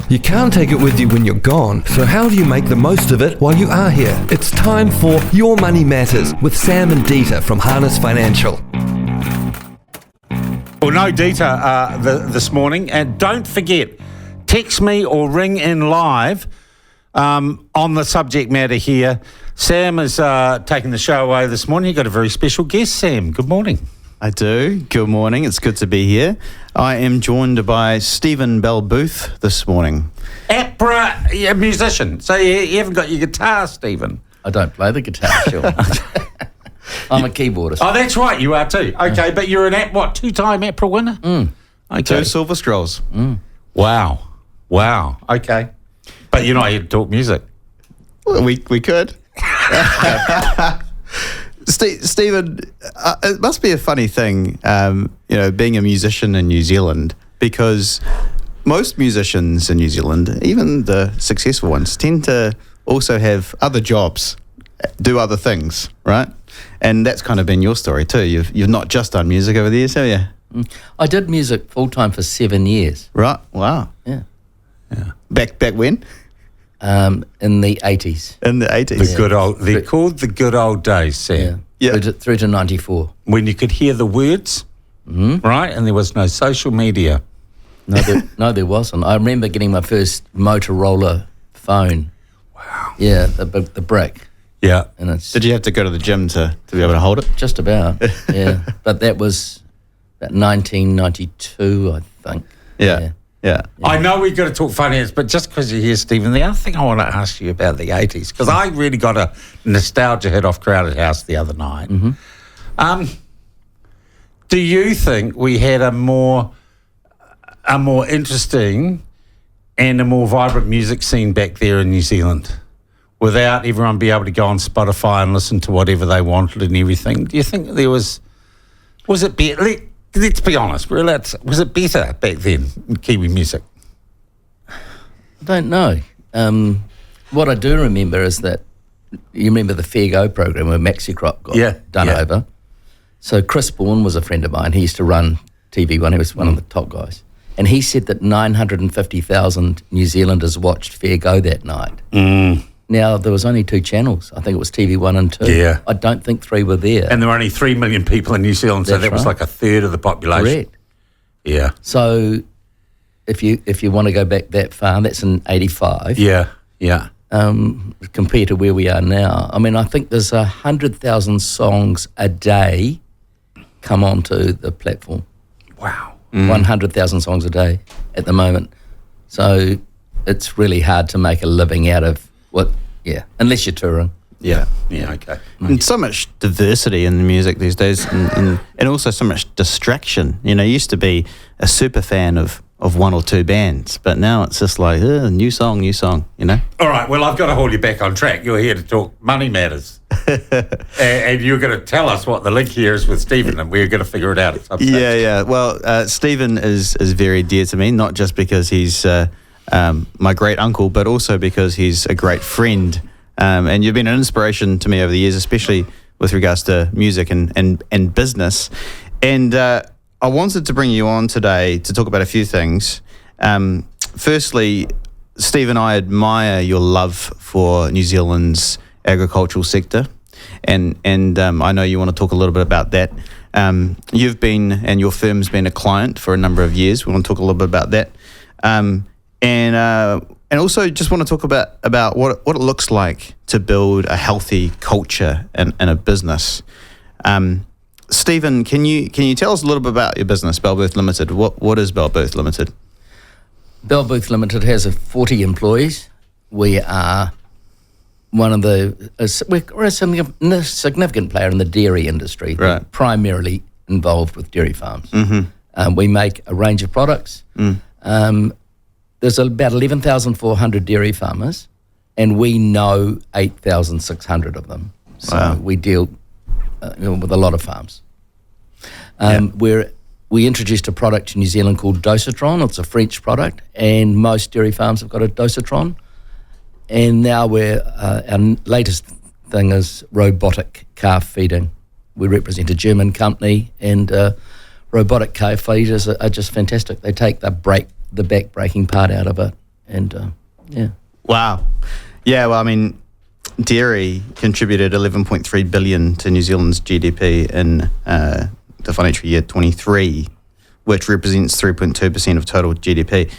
You can't take it with you when you're gone, so how do you make the most of it while you are here? It's time for Your Money Matters with Sam and Dieter from Harness Financial. Well, no Dieter this morning, and don't forget, text me or ring in live on the subject matter here. Sam is taking the show away this morning. You've got a very special guest, Sam. Good morning. I do. Good morning. It's good to be here. I am joined by Stephen Bell-Booth this morning. Opera musician. So you haven't got your guitar, Stephen? I don't play the guitar, sure. I'm a keyboardist. Oh, that's right. You are too. Okay, but you're an two-time opera winner? Okay. 2 Silver Scrolls. Wow. Okay. But you're not here to talk music. Well, we could. Stephen, it must be a funny thing, being a musician in New Zealand, because most musicians in New Zealand, even the successful ones, tend to also have other jobs, do other things, right? And that's kind of been your story too. You've not just done music over the years, have you? I did music full-time for 7 years. Right, wow. Yeah. Back when? In the 80s. In the 80s. They're called the good old days, Sam. Yeah. Through to 94. When you could hear the words, right? And there was no social media. No, there wasn't. I remember getting my first Motorola phone. Wow. Yeah, the brick. Yeah. And it's Did you have to go to the gym to be able to hold it? just about, yeah. But that was about 1992, I think. Yeah. I know we've got to talk finance, but just because you're here, Stephen, the other thing I want to ask you about the 80s, because I really got a nostalgia hit off Crowded House the other night. Do you think we had a more interesting and a more vibrant music scene back there in New Zealand without everyone being able to go on Spotify and listen to whatever they wanted and everything? Do you think there was it better? Let's be honest. Was it better back then in Kiwi music? I don't know. What I do remember is that you remember the Fair Go program where Maxi Crop got done over. So Chris Bourne was a friend of mine. He used to run TV1. He was one of the top guys. And he said that 950,000 New Zealanders watched Fair Go that night. Now, there was only 2 channels. I think it was TV1 and 2. Yeah. I don't think 3 were there. And there were only 3 million people in New Zealand, so that was like a third of the population. Correct. Yeah. So if you want to go back that far, that's in 85. Yeah. Compared to where we are now. I mean, I think there's 100,000 songs a day come onto the platform. Wow. 100,000 songs a day at the moment. So it's really hard to make a living out of unless you're touring. Yeah, okay. And so much diversity in the music these days, and also so much distraction. You used to be a super fan of 1 or 2 bands, but now it's just like, new song, All right, well, I've got to hold you back on track. You're here to talk money matters. and you're going to tell us what the link here is with Stephen, and we're going to figure it out at some stage. Yeah. Well, Stephen is very dear to me, not just because he's my great uncle, but also because he's a great friend. And you've been an inspiration to me over the years, especially with regards to music and business. And I wanted to bring you on today to talk about a few things. Firstly, Steve and I admire your love for New Zealand's agricultural sector. And I know you want to talk a little bit about that. You've been, and your firm's been a client for a number of years. We want to talk a little bit about that. And also just want to talk about what it looks like to build a healthy culture in a business. Stephen, can you tell us a little bit about your business, Bell-Booth Limited? What is Bell-Booth Limited? Bell-Booth Limited has 40 employees. We are we're a significant player in the dairy industry, right. Primarily involved with dairy farms. We make a range of products. There's about 11,400 dairy farmers, and we know 8,600 of them. So we deal with a lot of farms. We introduced a product in New Zealand called Dosatron. It's a French product, and most dairy farms have got a Dosatron. And now our latest thing is robotic calf feeding. We represent a German company, and robotic calf feeders are just fantastic. They take the back breaking part out of it, And yeah. Wow. Yeah, well, I mean, dairy contributed 11.3 billion to New Zealand's GDP in the financial year 23, which represents 3.2% of total GDP.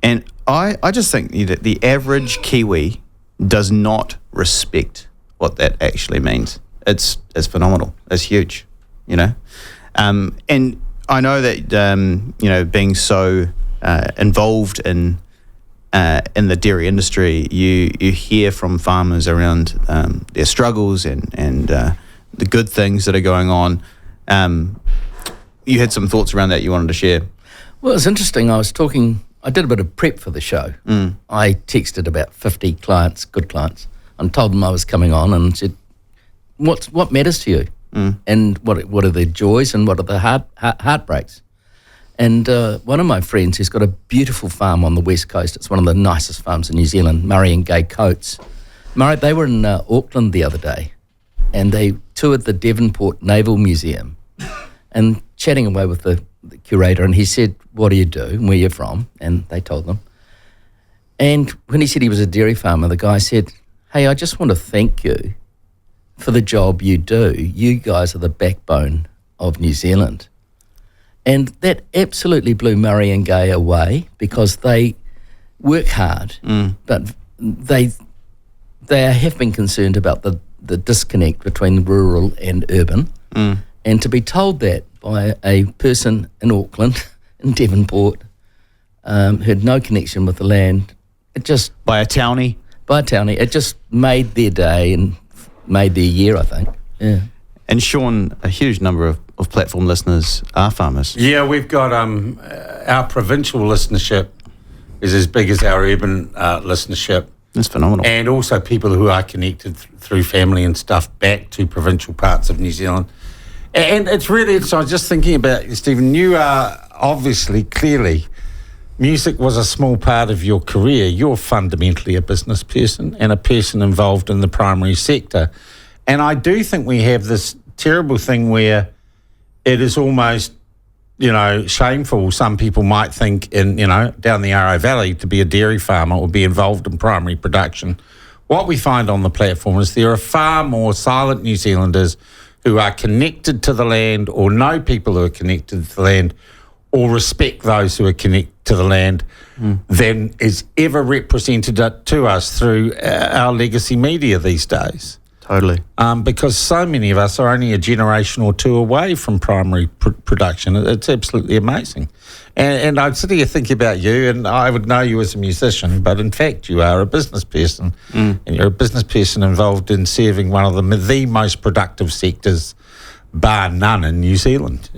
And I just think that the average Kiwi does not respect what that actually means. It's phenomenal. It's huge, you know. And I know that being so involved in the dairy industry, you hear from farmers around their struggles and the good things that are going on. You had some thoughts around that you wanted to share. Well, it's interesting. I did a bit of prep for the show. I texted about 50 clients, good clients, and told them I was coming on and said, what matters to you? And what are the joys and what are the heartbreaks? And one of my friends who's got a beautiful farm on the West Coast, it's one of the nicest farms in New Zealand, Murray and Gay Coates. Murray, they were in Auckland the other day and they toured the Devonport Naval Museum and chatting away with the curator, and he said, what do you do and where you're from? And they told them. And when he said he was a dairy farmer, the guy said, hey, I just want to thank you for the job you do. You guys are the backbone of New Zealand. And that absolutely blew Murray and Gay away because they work hard, but they have been concerned about the disconnect between rural and urban. And to be told that by a person in Auckland, in Devonport, who had no connection with the land, it just... By a townie, it just made their day and made their year, I think. Yeah. And Sean, a huge number of platform listeners are farmers. Yeah, we've got our provincial listenership is as big as our urban listenership. That's phenomenal. And also people who are connected through family and stuff back to provincial parts of New Zealand. And it's really, so I was just thinking about you, Stephen, you are obviously, clearly, music was a small part of your career. You're fundamentally a business person and a person involved in the primary sector. And I do think we have this terrible thing where it is almost, shameful. Some people might think down the Arrow Valley to be a dairy farmer or be involved in primary production. What we find on the platform is there are far more silent New Zealanders who are connected to the land or know people who are connected to the land or respect those who are connected to the land than is ever represented to us through our legacy media these days. Totally. Because so many of us are only a generation or two away from primary production. It's absolutely amazing. And I'd sit here thinking about you, and I would know you as a musician, but in fact you are a business person, and you're a business person involved in serving one of the most productive sectors, bar none, in New Zealand.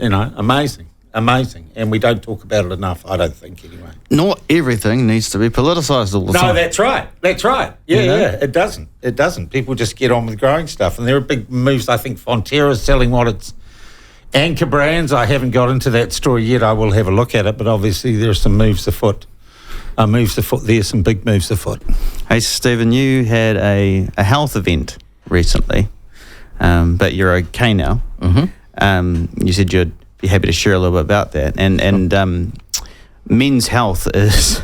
Amazing. And we don't talk about it enough, I don't think, anyway. Not everything needs to be politicised all the time. No, that's right. Yeah, it doesn't. People just get on with growing stuff. And there are big moves. I think Fonterra's selling what its anchor brands. I haven't got into that story yet. I will have a look at it. But obviously there are some moves afoot. There's some big moves afoot. Hey, Stephen, you had a health event recently, but you're okay now. You said you'd be happy to share a little bit about that. And men's health is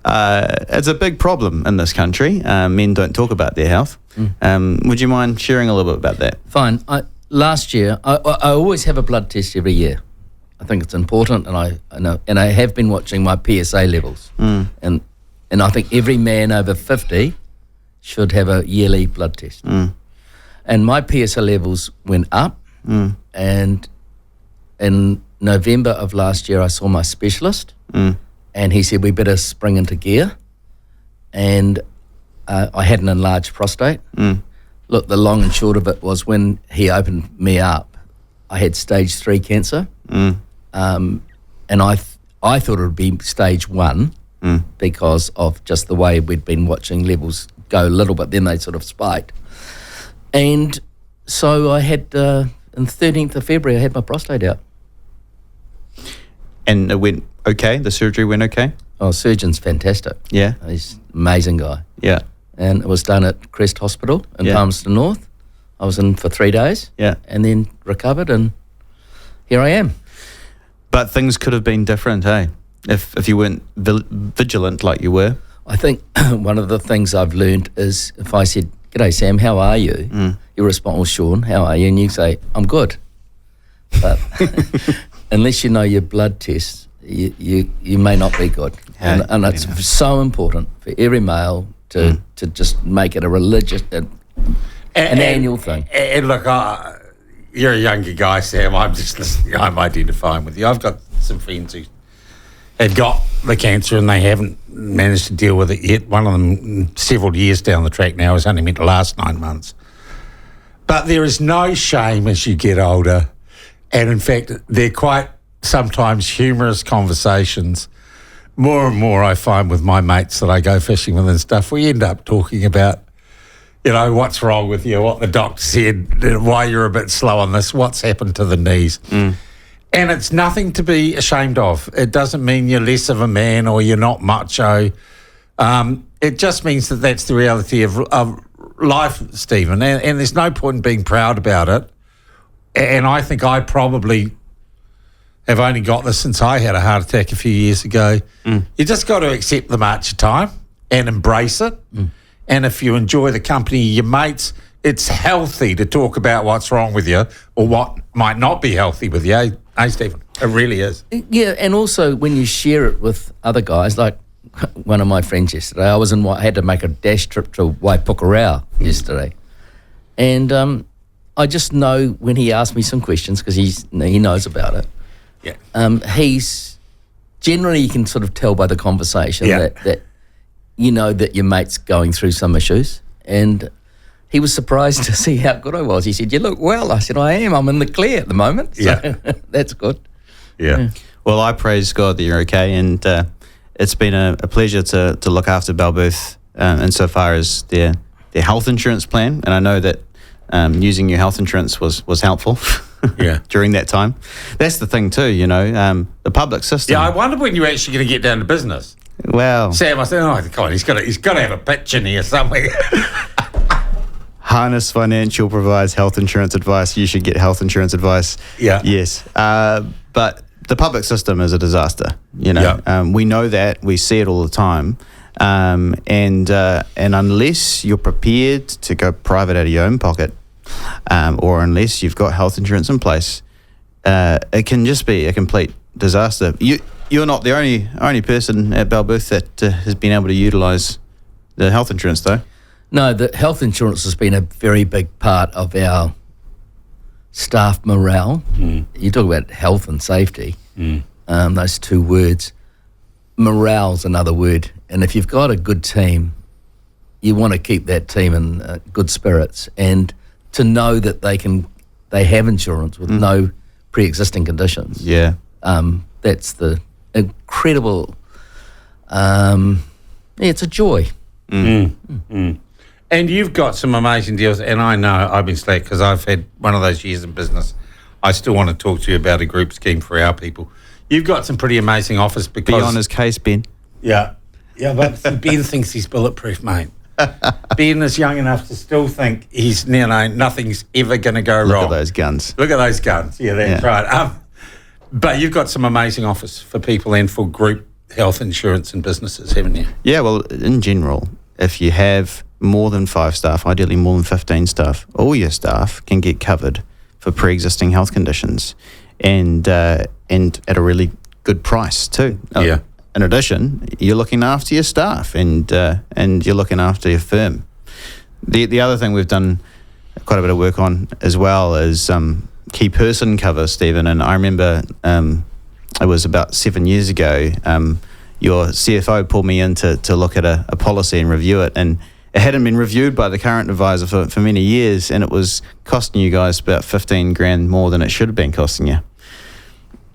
it's a big problem in this country. Men don't talk about their health. Would you mind sharing a little bit about that? Fine. Last year, I always have a blood test every year. I think it's important, and I have been watching my PSA levels. And I think every man over 50 should have a yearly blood test. And my PSA levels went up, and in November of last year, I saw my specialist, and he said, we better spring into gear. And I had an enlarged prostate. Look, the long and short of it was when he opened me up, I had stage 3 cancer. And I thought it would be stage 1 because of just the way we'd been watching levels go a little bit, then they sort of spiked. And so I had, on the 13th of February, I had my prostate out. And it went okay? The surgery went okay? Oh, surgeon's fantastic. Yeah? He's an amazing guy. Yeah. And it was done at Crest Hospital in Palmerston North. I was in for 3 days. Yeah. And then recovered, and here I am. But things could have been different, hey? If you weren't vigilant like you were. I think one of the things I've learned is if I said, "G'day Sam, how are you?" You respond, "Well, Sean, how are you?" And you say, "I'm good." But unless you know your blood tests, you may not be good. And it's so important for every male to just make it a religious, an annual thing. And look, you're a younger guy, Sam. I'm identifying with you. I've got some friends who have got the cancer and they haven't managed to deal with it yet. One of them, several years down the track now, is only meant to last 9 months. But there is no shame as you get older. And in fact, they're quite sometimes humorous conversations. More and more I find with my mates that I go fishing with and stuff, we end up talking about, what's wrong with you, what the doctor said, why you're a bit slow on this, what's happened to the knees. And it's nothing to be ashamed of. It doesn't mean you're less of a man or you're not macho. It just means that that's the reality of life, Stephen. And there's no point in being proud about it. And I think I probably have only got this since I had a heart attack a few years ago. You just got to accept the march of time and embrace it. And if you enjoy the company of your mates, it's healthy to talk about what's wrong with you or what might not be healthy with you. Hey, Stephen, it really is. Yeah, and also when you share it with other guys, like one of my friends yesterday, I had to make a dash trip to Waipukurau yesterday. And I just know when he asks me some questions, because he knows about it. Yeah. He's generally, you can sort of tell by the conversation that you know that your mate's going through some issues. And he was surprised to see how good I was. He said, "You look well." I said, "I am. I'm in the clear at the moment." So that's good. Yeah. Well, I praise God that you're okay, and it's been a pleasure to look after Balbooth insofar as their health insurance plan. And I know that using your health insurance was helpful. During that time. That's the thing too, the public system. Yeah, I wonder when you're actually going to get down to business. Well, Sam, I said, "Oh, God, he's got to have a pitch in here somewhere." Harness Financial provides health insurance advice. You should get health insurance advice. Yeah. Yes. But the public system is a disaster. We know that. We see it all the time. And unless you're prepared to go private out of your own pocket, or unless you've got health insurance in place, it can just be a complete disaster. You're not the only person at Balbooth that has been able to utilise the health insurance, though. No, the health insurance has been a very big part of our staff morale. You talk about health and safety, those two words. Morale's another word. And if you've got a good team, you want to keep that team in good spirits, and to know that they have insurance with no pre-existing conditions. Yeah. That's the incredible, it's a joy. And you've got some amazing deals, and I know I've been slack because I've had one of those years in business. I still want to talk to you about a group scheme for our people. You've got some pretty amazing offers because... Be on his case, Ben. Yeah, but Ben thinks he's bulletproof, mate. Ben is young enough to still think he's, nothing's ever going to go wrong. Look at those guns. Yeah, that's right. But you've got some amazing offers for people and for group health insurance and businesses, haven't you? Yeah, well, in general, if you have more than 5 staff, ideally more than 15 staff, all your staff can get covered for pre-existing health conditions, and at a really good price too. Yeah. In addition, you're looking after your staff and you're looking after your firm. The other thing we've done quite a bit of work on as well is key person cover, Stephen. And I remember it was about 7 years ago, your CFO pulled me in to look at a policy and review it, and it hadn't been reviewed by the current advisor for many years, and it was costing you guys about 15 grand more than it should have been costing you.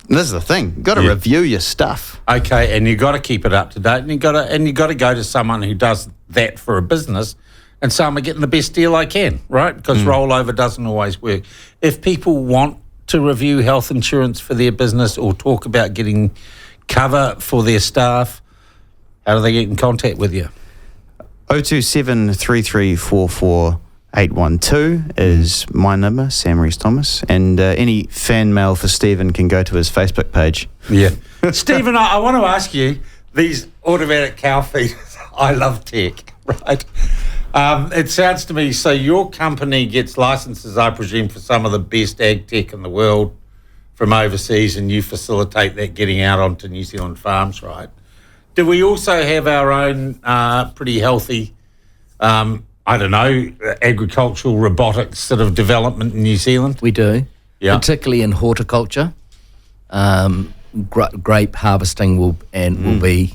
This is the thing. You've got to review your stuff. Okay, and you've got to keep it up to date, and you've got to go to someone who does that for a business and say, I'm getting the best deal I can, right? Because rollover doesn't always work. If people want to review health insurance for their business or talk about getting cover for their staff, how do they get in contact with you? 027 3344 812 is my number, Sam Rees Thomas, and any fan mail for Stephen can go to his Facebook page. Yeah. Stephen, I want to ask you, these automatic cow feeders, I love tech, right? It sounds to me, so your company gets licenses, I presume, for some of the best ag tech in the world from overseas, and you facilitate that getting out onto New Zealand farms, right? Do we also have our own pretty healthy, agricultural robotics sort of development in New Zealand? We do, Yeah. particularly in horticulture. Grape harvesting will be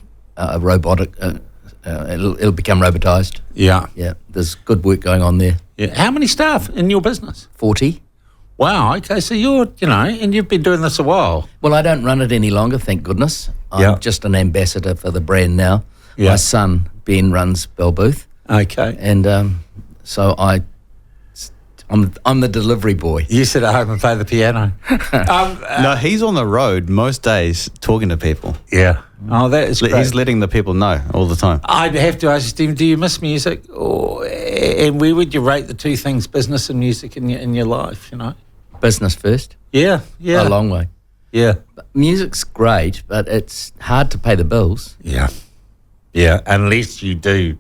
robotic. It'll become robotised. Yeah. Yeah, there's good work going on there. Yeah. How many staff in your business? 40. Wow. Okay. So and you've been doing this a while. Well, I don't run it any longer, thank goodness. Yeah. I'm just an ambassador for the brand now. Yeah. My son, Ben, runs Bell Booth. Okay. And so I'm the delivery boy. You sit at home and play the piano. No, he's on the road most days talking to people. Yeah. Oh, that is great. He's letting the people know all the time. I'd have to ask you, Stephen, do you miss music? And where would you rate the two things, business and music, in your life, Business first. Yeah. A long way. Yeah. But music's great, but it's hard to pay the bills. Yeah. Yeah, unless you do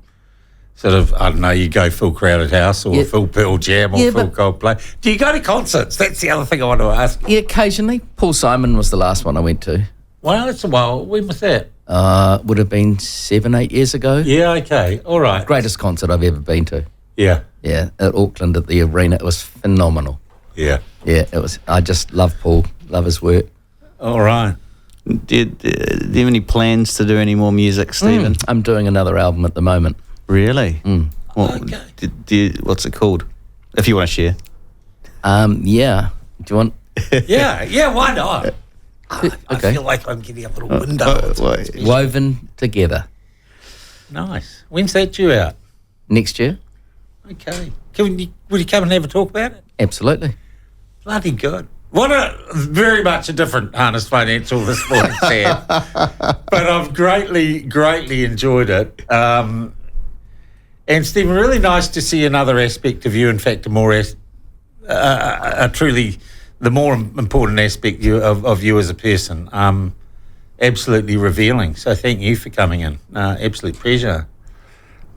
sort of, I don't know, you go full Crowded House or full Pearl Jam or full Coldplay. Do you go to concerts? That's the other thing I want to ask. Yeah, occasionally. Paul Simon was the last one I went to. Well, that's a while. When was that? Would have been 7-8 years ago. Yeah, okay. All right. Greatest concert I've ever been to. Yeah. Yeah, at Auckland at the arena. It was phenomenal. Yeah. Yeah, it was. I just love Paul, love his work. All right. Do you have any plans to do any more music, Stephen? I'm doing another album at the moment. Really? Well, Okay. what's it called? If you want to share. Yeah. Do you want? Yeah, why not? I Okay. feel like I'm getting a little window. Woven Together. Nice. When's that due out? Next year? Okay. Will you come and have a talk about it? Absolutely. Bloody good. Very much a different Harness Financial this morning, Sam. But I've greatly enjoyed it. And Stephen, really nice to see another aspect of you. In fact, truly the more important aspect of you as a person. Absolutely revealing. So thank you for coming in. Absolute pleasure.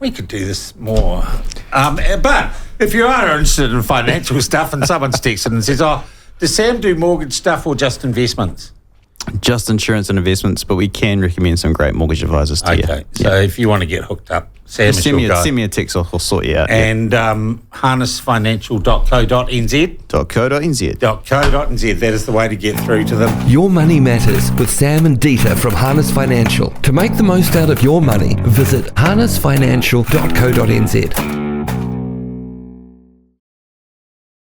We could do this more. But if you are interested in financial stuff and someone's texted and says, does Sam do mortgage stuff or just investments? Just insurance and investments, but we can recommend some great mortgage advisors to you. Okay, so if you want to get hooked up, Sam is your guy. Send me a text, I'll sort you out. And harnessfinancial.co.nz. .co.nz. That is the way to get through to them. Your Money Matters with Sam and Dieter from Harness Financial. To make the most out of your money, visit harnessfinancial.co.nz.